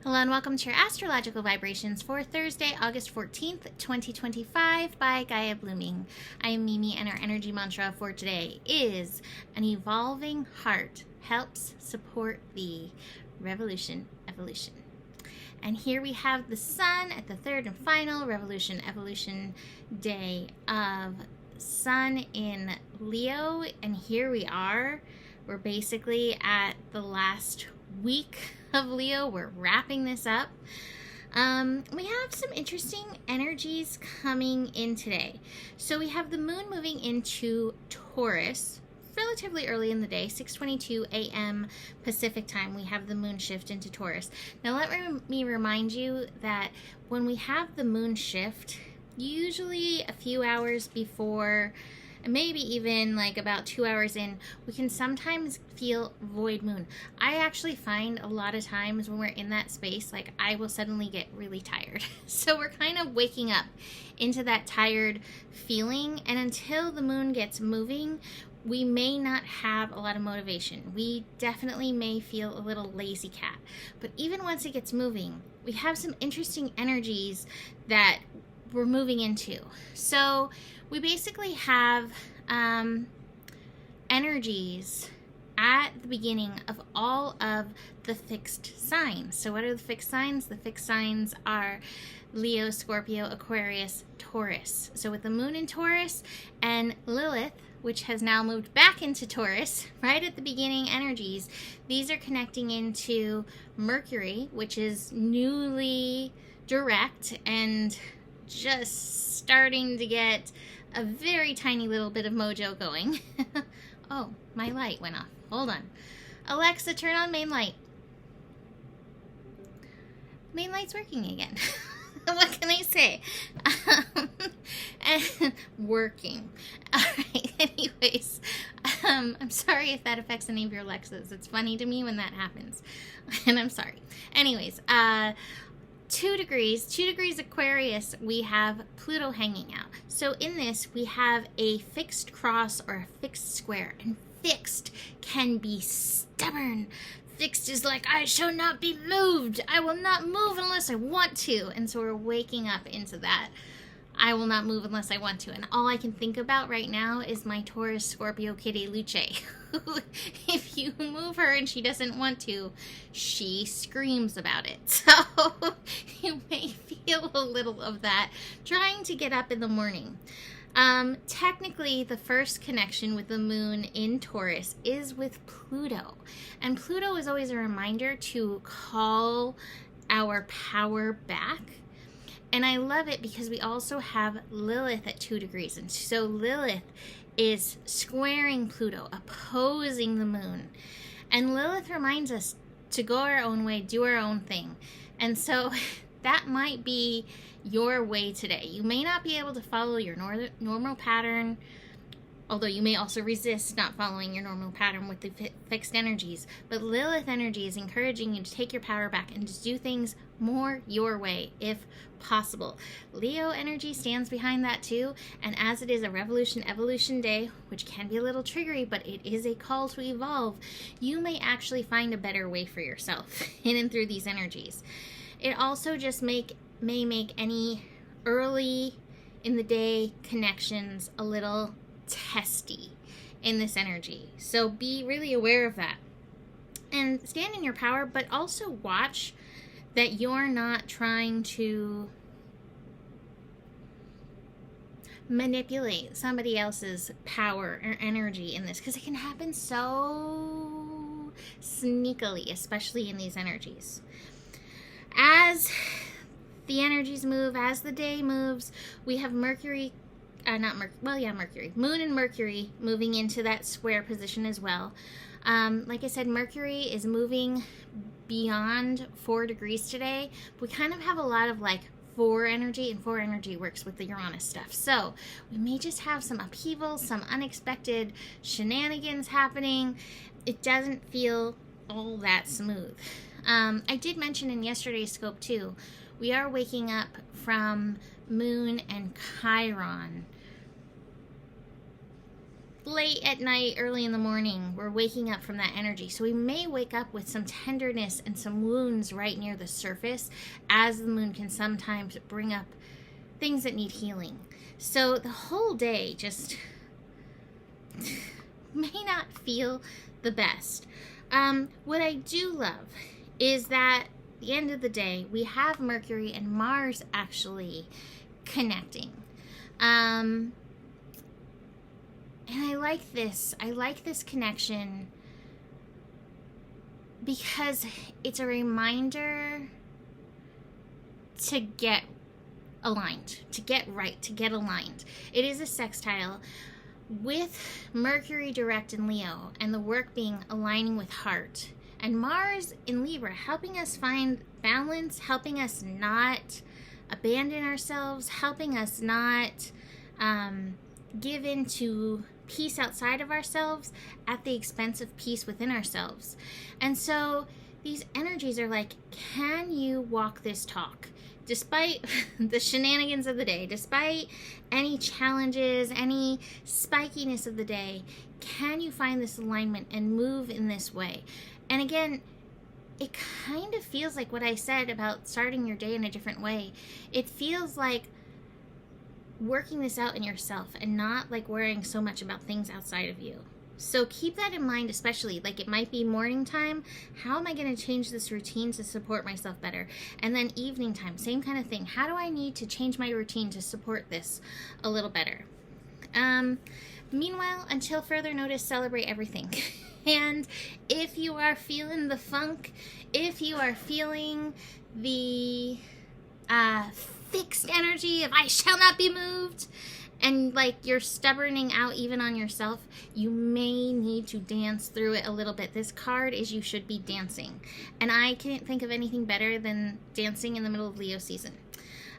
Hello and welcome to your astrological vibrations for Thursday, August 14th, 2025 by Gaia Blooming. I am Mimi and our energy mantra for today is an evolving heart helps support the revolution evolution. And here we have the sun at the third and final revolution evolution day of sun in Leo. And here we are. We're basically at the last week of Leo. We're wrapping this up. We have some interesting energies coming in today. So we have the moon moving into Taurus relatively early in the day, 6:22 a.m. Pacific time. We have the moon shift into Taurus. Now let me remind you that when we have the moon shift, usually a few hours before, maybe even like about 2 hours in, we can sometimes feel void moon. I actually find a lot of times when we're in that space, like I will suddenly get really tired. So we're kind of waking up into that tired feeling, and until the moon gets moving, we may not have a lot of motivation. We definitely may feel a little lazy cat. But even once it gets moving, we have some interesting energies that we're moving into. So we basically have energies at the beginning of all of the fixed signs. So what are the fixed signs? The fixed signs are Leo, Scorpio, Aquarius, Taurus. So with the moon in Taurus and Lilith, which has now moved back into Taurus, right at the beginning energies, these are connecting into Mercury, which is newly direct and just starting to get a very tiny little bit of mojo going. Oh, my light went off. Hold on. Alexa, turn on main light. Main light's working again. What can I say? And working. All right. Anyways, I'm sorry if that affects any of your Alexas. It's funny to me when that happens, and I'm sorry. Anyways, 2 degrees Aquarius, we have Pluto hanging out. So in this, we have a fixed cross or a fixed square, and fixed can be stubborn. Fixed is like, I shall not be moved. I will not move unless I want to. And so we're waking up into that. I will not move unless I want to. And all I can think about right now is my Taurus Scorpio kitty Luce. If you move her and she doesn't want to, she screams about it. So you may feel a little of that trying to get up in the morning. Technically, the first connection with the moon in Taurus is with Pluto. And Pluto is always a reminder to call our power back. And I love it because we also have Lilith at 2 degrees. And so Lilith is squaring Pluto, opposing the moon. And Lilith reminds us to go our own way, do our own thing. And so that might be your way today. You may not be able to follow your normal pattern, although you may also resist not following your normal pattern with the fixed energies. But Lilith energy is encouraging you to take your power back and to do things more your way, if possible. Leo energy stands behind that too, and as it is a revolution evolution day, which can be a little triggery, but it is a call to evolve, you may actually find a better way for yourself in and through these energies. It also just may make any early in the day connections a little testy in this energy. So be really aware of that. And stand in your power, but also watch that you're not trying to manipulate somebody else's power or energy in this, because it can happen so sneakily, especially in these energies. As the energies move, as the day moves, we have Mercury, Moon and Mercury moving into that square position as well. Like I said, Mercury is moving beyond 4 degrees today. We kind of have a lot of like 4 energy, and 4 energy works with the Uranus stuff. So we may just have some upheaval, some unexpected shenanigans happening. It doesn't feel all that smooth. I did mention in yesterday's scope too, we are waking up from Moon and Chiron late at night, early in the morning, we're waking up from that energy. So we may wake up with some tenderness and some wounds right near the surface, as the moon can sometimes bring up things that need healing. So the whole day just may not feel the best. What I do love is that at the end of the day, we have Mercury and Mars actually connecting. And I like this. I like this connection because it's a reminder to get aligned, to get right, to get aligned. It is a sextile with Mercury direct in Leo and the work being aligning with heart. And Mars in Libra helping us find balance, helping us not abandon ourselves, helping us not give in to peace outside of ourselves at the expense of peace within ourselves. And so these energies are like, can you walk this talk? Despite the shenanigans of the day, despite any challenges, any spikiness of the day, can you find this alignment and move in this way? And again, it kind of feels like what I said about starting your day in a different way. It feels like working this out in yourself and not like worrying so much about things outside of you. So keep that in mind, especially like it might be morning time. How am I going to change this routine to support myself better? And then evening time, same kind of thing. How do I need to change my routine to support this a little better? Meanwhile, until further notice, celebrate everything. And if you are feeling the funk, if you are feeling the fixed energy of I shall not be moved, and like you're stubborning out even on yourself, you may need to dance through it a little bit. This card is you should be dancing. And I can't think of anything better than dancing in the middle of Leo season.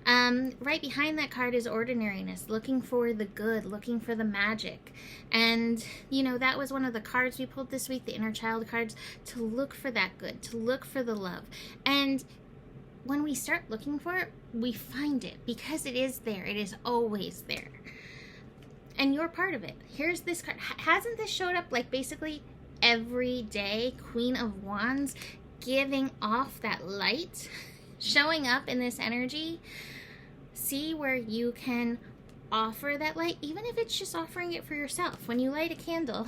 Right behind that card is ordinariness, looking for the good, looking for the magic. And, you know, that was one of the cards we pulled this week, the inner child cards, to look for that good, to look for the love. And when we start looking for it, we find it because it is there. It is always there. And you're part of it. Here's this card. Hasn't this showed up like basically every day? Queen of Wands, giving off that light, showing up in this energy. See where you can offer that light, even if it's just offering it for yourself. When you light a candle,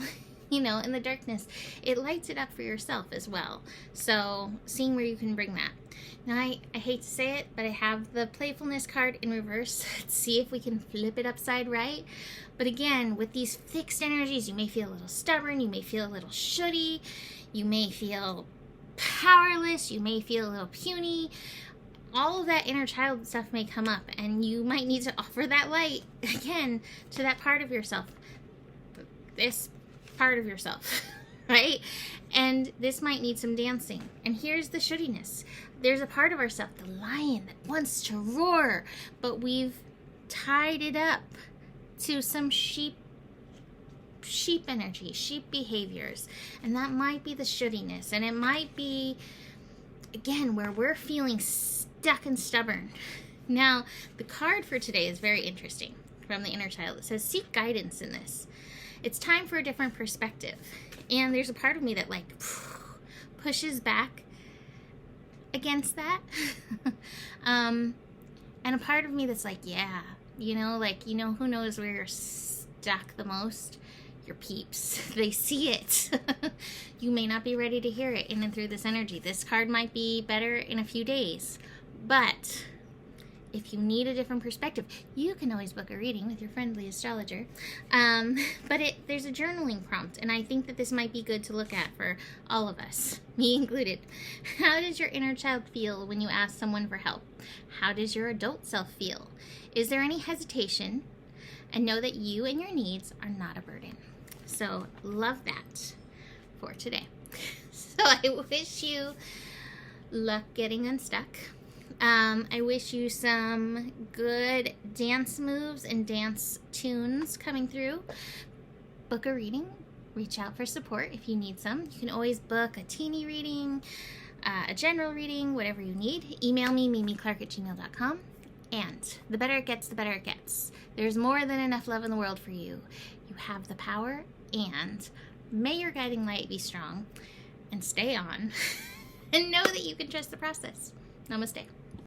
you know, in the darkness, it lights it up for yourself as well. So seeing where you can bring that. Now, I hate to say it, but I have the playfulness card in reverse. Let's see if we can flip it upside right. But again, with these fixed energies, you may feel a little stubborn. You may feel a little shooty. You may feel powerless. You may feel a little puny. All of that inner child stuff may come up, and you might need to offer that light again to that part of yourself. This part of yourself, right? And this might need some dancing. And here's the shoodiness. There's a part of ourself, the lion, that wants to roar, but we've tied it up to some sheep energy, sheep behaviors. And that might be the shoodiness. And it might be, again, where we're feeling stuck and stubborn. Now, the card for today is very interesting from the inner child. It says, seek guidance in this. It's time for a different perspective. And there's a part of me that like pushes back against that. And a part of me that's like, yeah, you know, like, you know, who knows where you're stuck the most? Your peeps. They see it. You may not be ready to hear it in and through this energy. This card might be better in a few days. But if you need a different perspective, you can always book a reading with your friendly astrologer. But there's a journaling prompt, and I think that this might be good to look at for all of us, me included. How does your inner child feel when you ask someone for help? How does your adult self feel? Is there any hesitation? And know that you and your needs are not a burden. So love that for today. So I wish you luck getting unstuck. I wish you some good dance moves and dance tunes coming through. Book a reading. Reach out for support if you need some. You can always book a teeny reading, a general reading, whatever you need. Email me, mimiclark@gmail.com. And the better it gets, the better it gets. There's more than enough love in the world for you. You have the power, and may your guiding light be strong, and stay on, and know that you can trust the process. Namaste.